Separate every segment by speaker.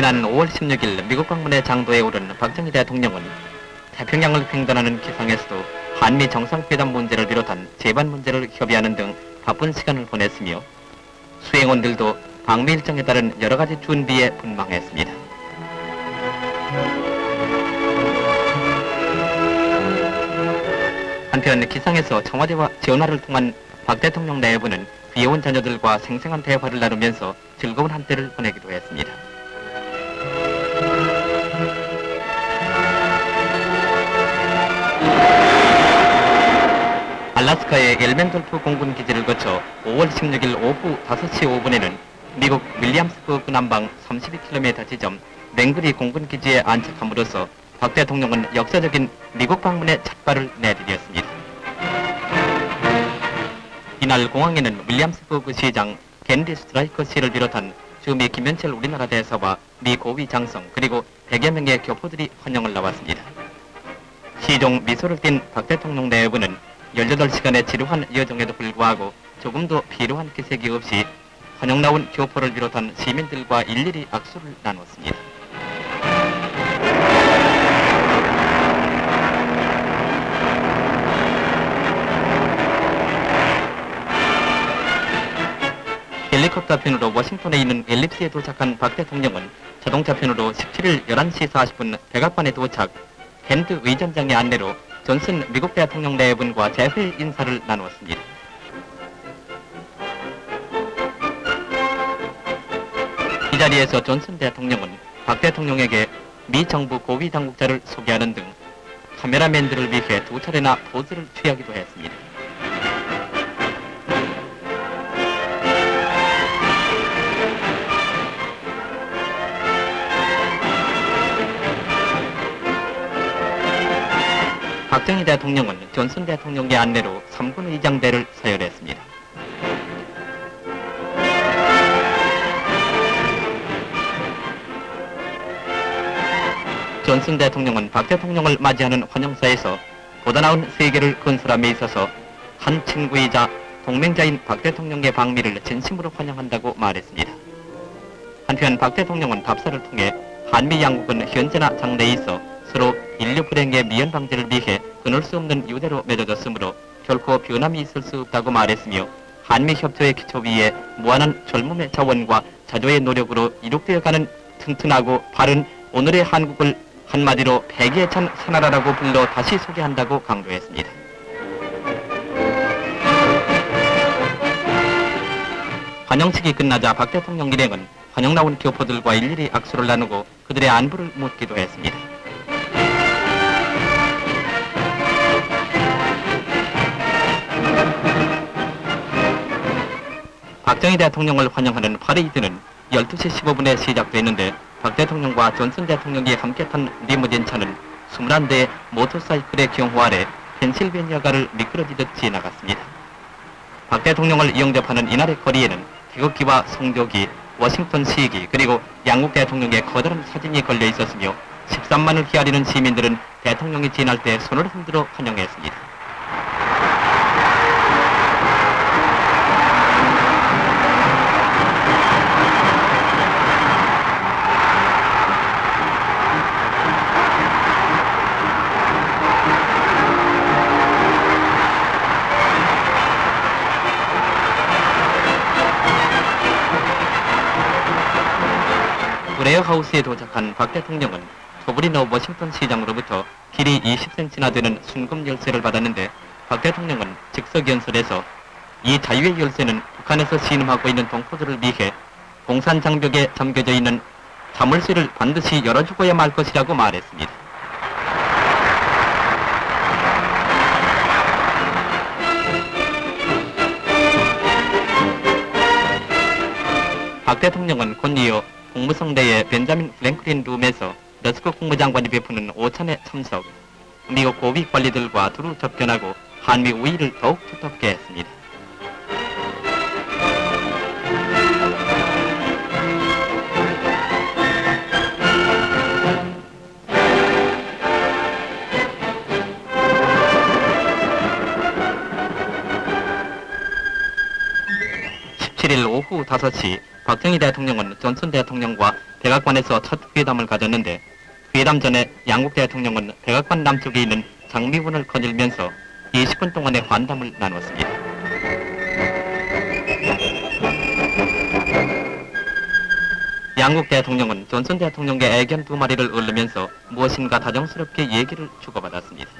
Speaker 1: 지난 5월 16일 미국 방문의 장도에 오른 박정희 대통령은 태평양을 횡단하는 기상에서도 한미 정상회담 문제를 비롯한 제반 문제를 협의하는 등 바쁜 시간을 보냈으며 수행원들도 방미 일정에 따른 여러 가지 준비에 분망했습니다. 한편 기상에서 청와대와 전화를 통한 박 대통령 내부는 귀여운 자녀들과 생생한 대화를 나누면서 즐거운 한때를 보내기도 했습니다. 알래스카의 엘멘돌프 공군 기지를 거쳐 5월 16일 오후 5시 5분에는 미국 윌리엄스버그 남방 32km 지점 랭그리 공군 기지에 안착함으로써 박 대통령은 역사적인 미국 방문의 첫발을 내디뎠습니다. 이날 공항에는 윌리엄스버그 시장 겐디 스트라이커 씨를 비롯한 주미 김현철 우리나라 대사와 미 고위 장성 그리고 100여 명의 교포들이 환영을 나왔습니다. 시종 미소를 띤 박 대통령 내부는 18시간의 지루한 여정에도 불구하고 조금도 피로한 기색이 없이 환영 나온 교포를 비롯한 시민들과 일일이 악수를 나눴습니다. 헬리콥터 편으로 워싱턴에 있는 엘립스에 도착한 박 대통령은 자동차 편으로 17일 11시 40분 백악관에 도착, 켄트 의전장의 안내로 존슨 미국 대통령 내분과 재회 인사를 나누었습니다. 이 자리에서 존슨 대통령은 박 대통령에게 미 정부 고위 당국자를 소개하는 등 카메라맨들을 위해 2차례나 포즈를 취하기도 했습니다. 박정희 대통령은 존슨 대통령의 안내로 3군 의장대를 서열했습니다. 존슨 대통령은 박 대통령을 맞이하는 환영사에서 보다 나은 세계를 건설함에 있어서 한 친구이자 동맹자인 박 대통령의 방미를 진심으로 환영한다고 말했습니다. 한편 박 대통령은 답사를 통해 한미 양국은 현재나 장래에 있어 서로 인류 불행의 미연 방지를 위해 끊을 수 없는 유대로 맺어졌으므로 결코 변함이 있을 수 없다고 말했으며 한미 협조의 기초 위에 무한한 젊음의 자원과 자조의 노력으로 이룩되어가는 튼튼하고 바른 오늘의 한국을 한마디로 패기에 찬 새나라라고 불러 다시 소개한다고 강조했습니다. 환영식이 끝나자 박 대통령 일행은 환영 나온 교포들과 일일이 악수를 나누고 그들의 안부를 묻기도 했습니다. 박정희 대통령을 환영하는 파레이드는 12시 15분에 시작됐는데 박 대통령과 존슨 대통령이 함께 탄 리무진 차는 21대의 모터사이클의 경호 아래 펜실베니아가를 미끄러지듯 지나갔습니다. 박 대통령을 영접하는 이날의 거리에는 태극기와 성조기, 워싱턴 시기 그리고 양국 대통령의 커다란 사진이 걸려 있었으며 13만을 헤아리는 시민들은 대통령이 지날 때 손을 흔들어 환영했습니다. 브레어하우스에 도착한 박 대통령은 토브리너 워싱턴 시장으로부터 길이 20cm나 되는 순금 열쇠를 받았는데 박 대통령은 즉석 연설에서 이 자유의 열쇠는 북한에서 신음하고 있는 동포들을 위해 공산 장벽에 잠겨져 있는 자물쇠를 반드시 열어주고야 말 것이라고 말했습니다. 박 대통령은 곧 이어 국무성대의 벤자민 프랭클린 룸에서 러스크 국무장관이 베푸는 오찬에 참석, 미국 고위 관리들과 두루 접견하고 한미 우위를 더욱 두텁게 했습니다. 오후 5시 박정희 대통령은 존슨 대통령과 백악관에서 첫 회담을 가졌는데 회담 전에 양국 대통령은 백악관 남쪽에 있는 장미원을 거닐면서 20분 동안의 환담을 나눴습니다. 양국 대통령은 존슨 대통령의 애견 2마리를 얻으면서 무엇인가 다정스럽게 얘기를 주고받았습니다.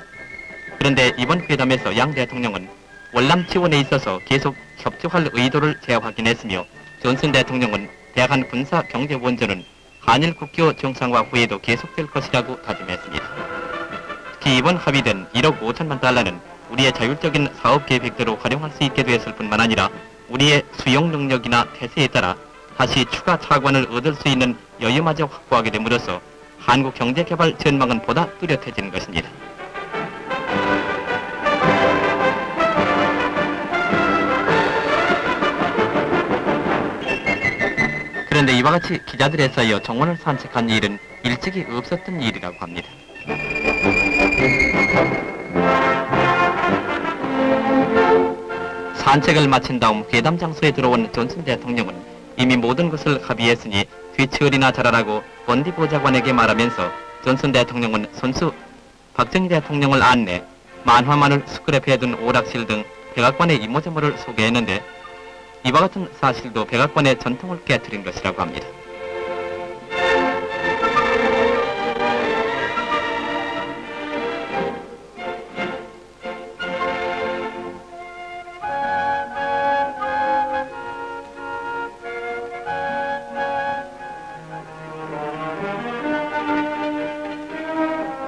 Speaker 1: 그런데 이번 회담에서 양 대통령은 월남 지원에 있어서 계속 협조할 의도를 재확인했으며 존슨 대통령은 대한 군사 경제 원조는 한일 국교 정상화 후에도 계속될 것이라고 다짐했습니다. 특히 이번 합의된 1억 5천만 달러는 우리의 자율적인 사업 계획대로 활용할 수 있게 되었을 뿐만 아니라 우리의 수용 능력이나 태세에 따라 다시 추가 차관을 얻을 수 있는 여유마저 확보하게 됨으로써 한국 경제개발 전망은 보다 뚜렷해지는 것입니다. 그런데 이와 같이 기자들에 쌓여 정원을 산책한 일은 일찍이 없었던 일이라고 합니다. 산책을 마친 다음 회담 장소에 들어온 존슨 대통령은 이미 모든 것을 합의했으니 뒤처리나 잘하라고 본디 보좌관에게 말하면서 존슨 대통령은 손수 박정희 대통령을 안내, 만화만을 스크랩해 둔 오락실 등 백악관의 이모저모를 소개했는데 이와 같은 사실도 백악관의 전통을 깨뜨린 것이라고 합니다.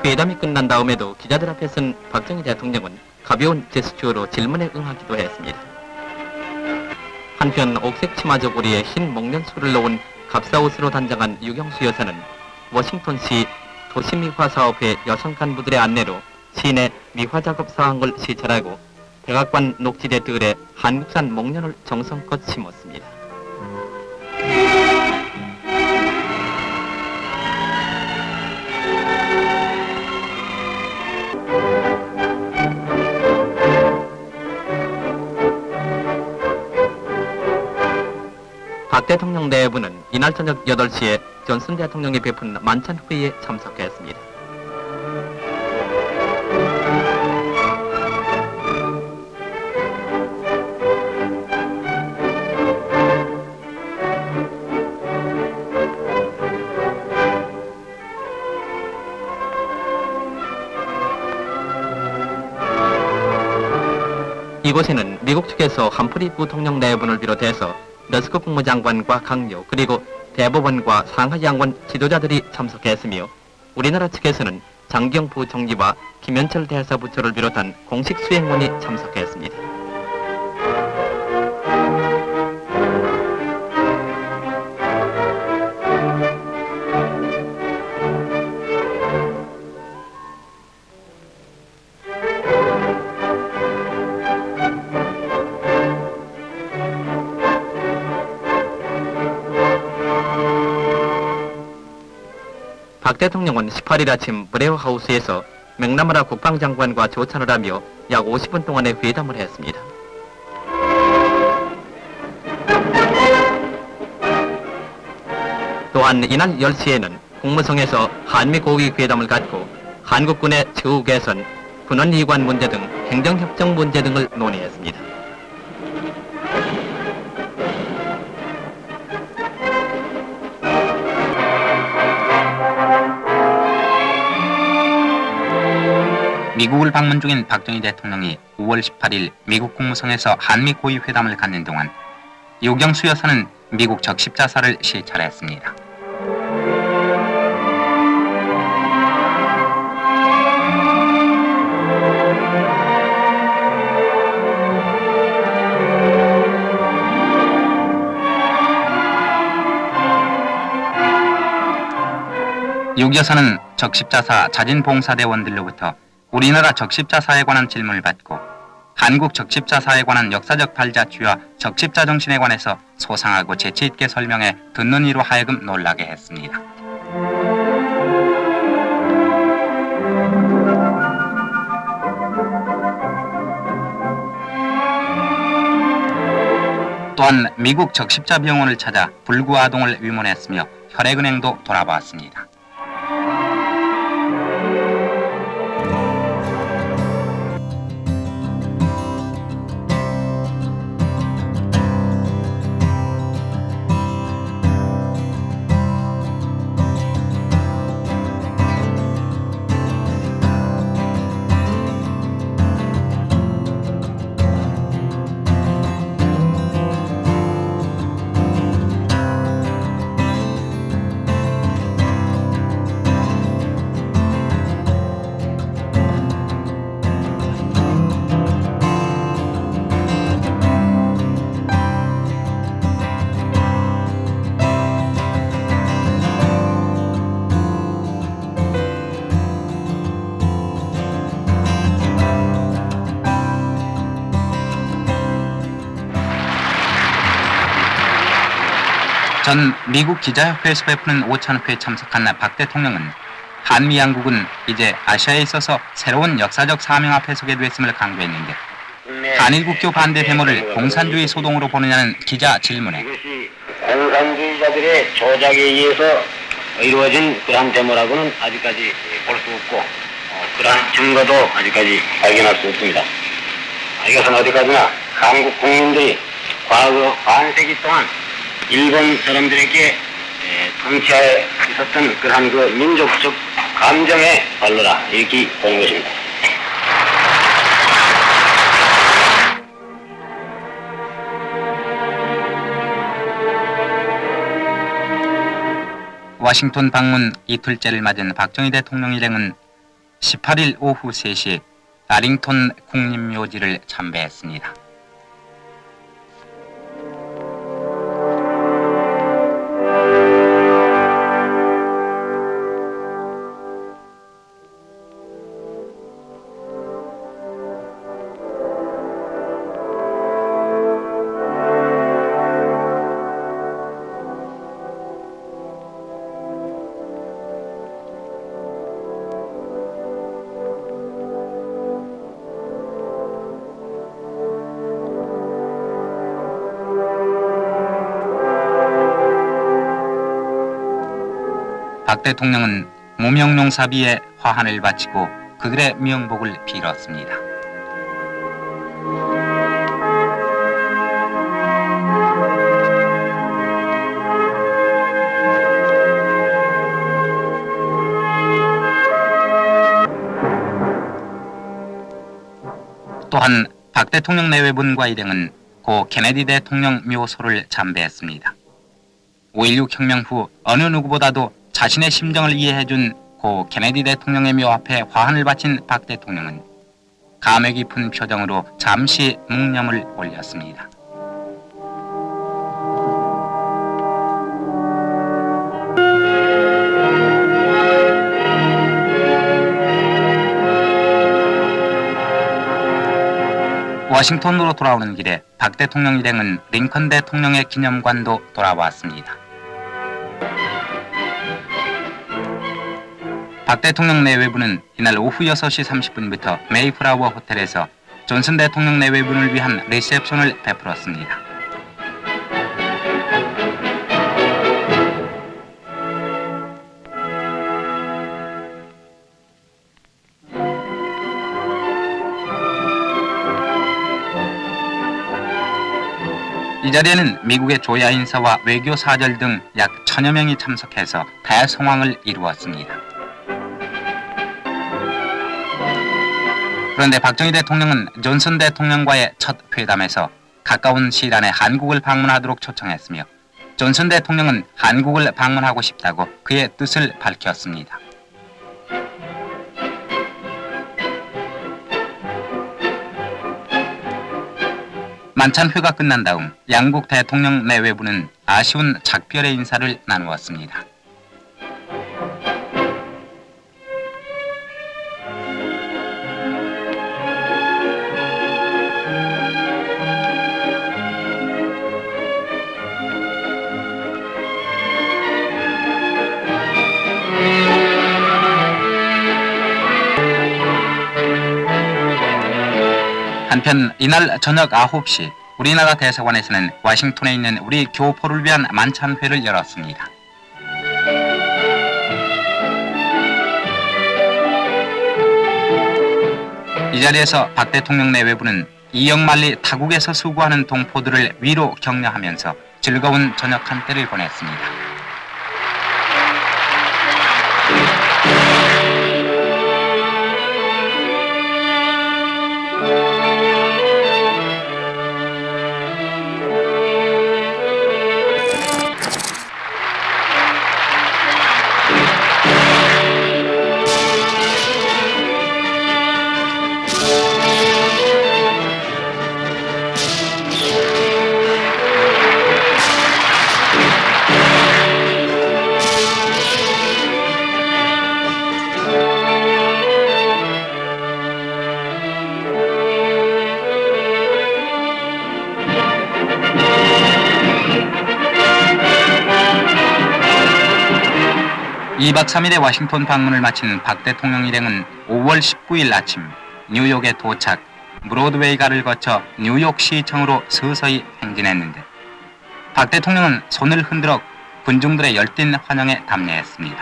Speaker 1: 회담이 끝난 다음에도 기자들 앞에 선 박정희 대통령은 가벼운 제스처로 질문에 응하기도 했습니다. 한편 옥색 치마 저고리에 흰 목련수를 놓은 갑사옷으로 단장한 유경수 여사는 워싱턴시 도시미화사업회 여성 간부들의 안내로 시내 미화작업 사항을 시찰하고 백악관 녹지대 뜰에 한국산 목련을 정성껏 심었습니다. 박 대통령 내부는 이날 저녁 8시에 존슨 대통령이 베푼 만찬 회의에 참석했습니다. 이곳에는 미국 측에서 함프리 부통령 내분을 비롯해서 러스크 국무장관과 강요 그리고 대법원과 상하 양원 지도자들이 참석했으며 우리나라 측에서는 장경 부총리와 김현철 대사부처를 비롯한 공식 수행원이 참석했습니다. 박 대통령은 18일 아침 브레어하우스에서 맥나마라 국방장관과 조찬을 하며 약 50분 동안의 회담을 했습니다. 또한 이날 10시에는 국무성에서 한미 고위 회담을 갖고 한국군의 처우 개선, 군원 이관 문제 등 행정협정 문제 등을 논의했습니다.
Speaker 2: 미국을 방문 중인 박정희 대통령이 5월 18일 미국 국무성에서 한미 고위 회담을 갖는 동안 유경수 여사는 미국 적십자사를 시찰했습니다. 유 여사는 적십자사 자진봉사대원들로부터 우리나라 적십자사에 관한 질문을 받고 한국 적십자사에 관한 역사적 발자취와 적십자 정신에 관해서 소상하고 재치있게 설명해 듣는 이로 하여금 놀라게 했습니다. 또한 미국 적십자 병원을 찾아 불구아동을 위문했으며 혈액은행도 돌아보았습니다. 전 미국 기자협회에서 베푸는 오찬회에 참석한 박 대통령은 한미 양국은 이제 아시아에 있어서 새로운 역사적 사명 앞에 서게 됐음을 강조했는데 한일 국교 반대 데모를 공산주의 소동으로 보느냐는 기자 질문에
Speaker 3: 이것이 공산주의자들의 조작에 의해서 이루어진 그러한 데모라고는 아직까지 볼 수 없고 그러한 증거도 아직까지 발견할 수 없습니다. 이것은 어디까지나 한국 국민들이 과거 반세기 동안 일본 사람들에게 통치하에 있었던 그러한 그 민족적 감정의 발로라 이렇게 보는 것입니다.
Speaker 2: 워싱턴 방문 이틀째를 맞은 박정희 대통령 일행은 18일 오후 3시 아링턴 국립묘지를 참배했습니다. 박 대통령은 무명용사비에 화환을 바치고 그들의 명복을 빌었습니다. 또한 박 대통령 내외분과 일행은 고 케네디 대통령 묘소를 참배했습니다. 5.16 혁명 후 어느 누구보다도 자신의 심정을 이해해준 고 케네디 대통령의 묘 앞에 화환을 바친 박 대통령은 감회 깊은 표정으로 잠시 묵념을 올렸습니다. 워싱턴으로 돌아오는 길에 박 대통령 일행은 링컨 대통령의 기념관도 돌아왔습니다. 박 대통령 내외부는 이날 오후 6시 30분부터 메이플라워 호텔에서 존슨 대통령 내외분을 위한 리셉션을 베풀었습니다. 이 자리에는 미국의 조야 인사와 외교 사절 등 약 1000여 명이 참석해서 대성황을 이루었습니다. 그런데 박정희 대통령은 존슨 대통령과의 첫 회담에서 가까운 시일 안에 한국을 방문하도록 초청했으며 존슨 대통령은 한국을 방문하고 싶다고 그의 뜻을 밝혔습니다. 만찬회가 끝난 다음 양국 대통령 내외부는 아쉬운 작별의 인사를 나누었습니다. 한편 이날 저녁 9시 우리나라 대사관에서는 워싱턴에 있는 우리 교포를 위한 만찬회를 열었습니다. 이 자리에서 박 대통령 내외부는 이영만리 타국에서 수고하는 동포들을 위로 격려하면서 즐거운 저녁 한때를 보냈습니다. 이 2박 3일의 워싱턴 방문을 마친 박 대통령 일행은 5월 19일 아침 뉴욕에 도착, 브로드웨이가를 거쳐 뉴욕 시청으로 서서히 행진했는데 박 대통령은 손을 흔들어 군중들의 열띤 환영에 답례했습니다.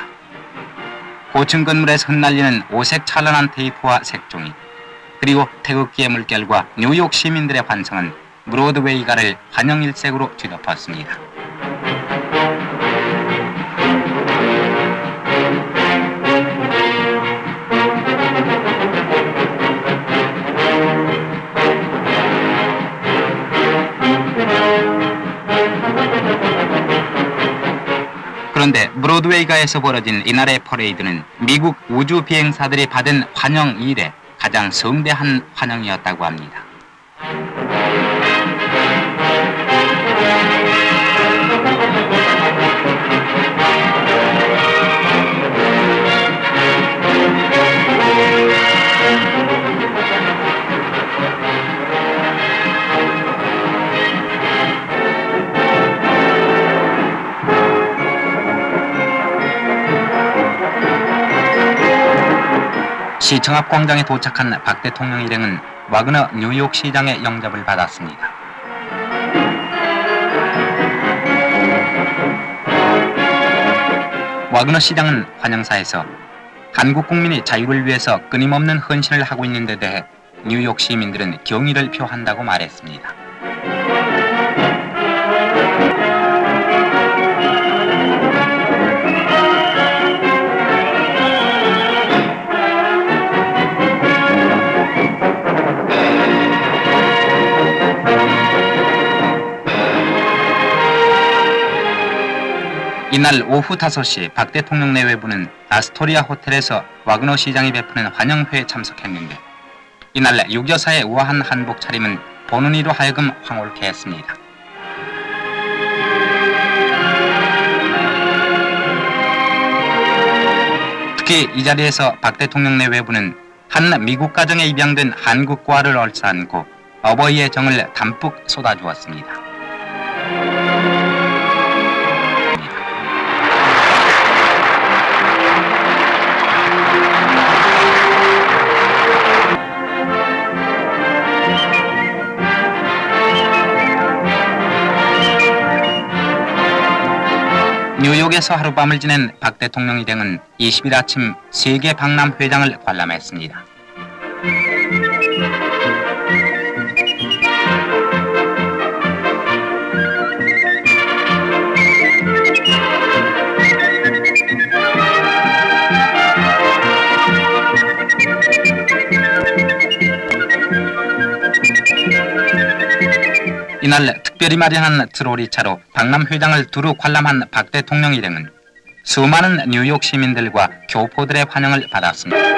Speaker 2: 고층 건물에서 흩날리는 오색 찬란한 테이프와 색종이, 그리고 태극기의 물결과 뉴욕 시민들의 환성은 브로드웨이가를 환영 일색으로 뒤덮었습니다. 그런데 브로드웨이가에서 벌어진 이날의 퍼레이드는 미국 우주 비행사들이 받은 환영 이래 가장 성대한 환영이었다고 합니다. 시청 앞 광장에 도착한 박 대통령 일행은 와그너 뉴욕 시장의 영접을 받았습니다. 와그너 시장은 환영사에서 한국 국민이 자유를 위해서 끊임없는 헌신을 하고 있는 데 대해 뉴욕 시민들은 경의를 표한다고 말했습니다. 이날 오후 5시 박 대통령 내외부는 아스토리아 호텔에서 와그너 시장이 베푸는 환영회에 참석했는데 이날 유교사의 우아한 한복 차림은 보는 이로 하여금 황홀케 했습니다. 특히 이 자리에서 박 대통령 내외부는 한 미국 가정에 입양된 한국과를 얼싸안고 어버이의 정을 담뿍 쏟아주었습니다. 뉴욕에서 하룻밤을 지낸 박 대통령 일행은 20일 아침 세계 박람 회장을 관람했습니다. 이날 특별히 마련한 트로리차로 박람 회장을 두루 관람한 박 대통령 일행은 수많은 뉴욕 시민들과 교포들의 환영을 받았습니다.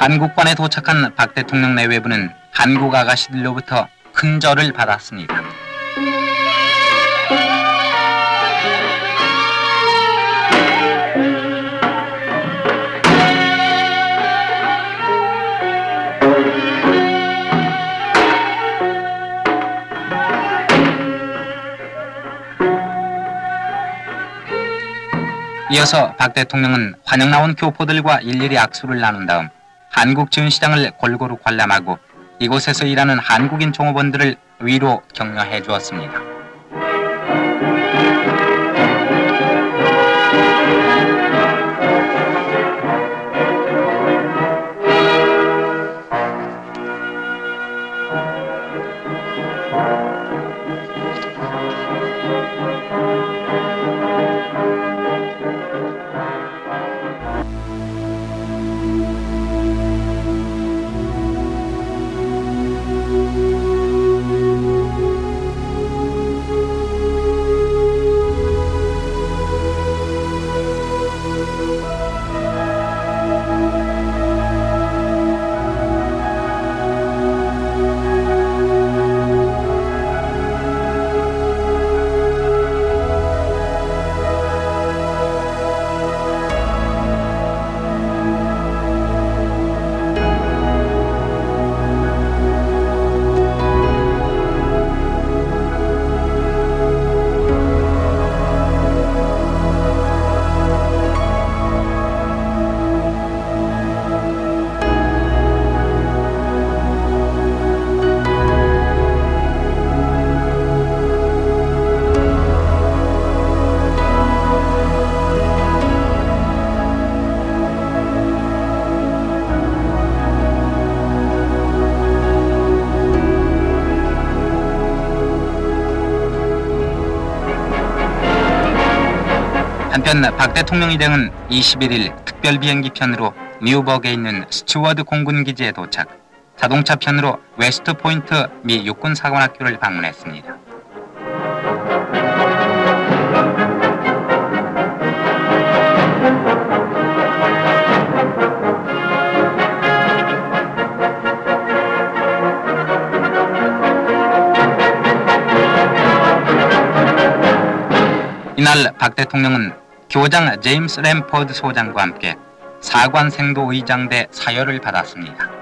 Speaker 2: 한국관에 도착한 박 대통령 내외부는 한국 아가씨들로부터 큰 절을 받았습니다. 이어서 박 대통령은 환영 나온 교포들과 일일이 악수를 나눈 다음 한국 전시장을 골고루 관람하고 이곳에서 일하는 한국인 종업원들을 위로 격려해 주었습니다. 한편 박 대통령 일행은 21일 특별 비행기 편으로 뉴버그에 있는 스튜어드 공군기지에 도착, 자동차 편으로 웨스트 포인트 미 육군사관학교를 방문했습니다. 이날 박 대통령은 교장 제임스 램퍼드 소장과 함께 사관생도 의장대 사열을 받았습니다.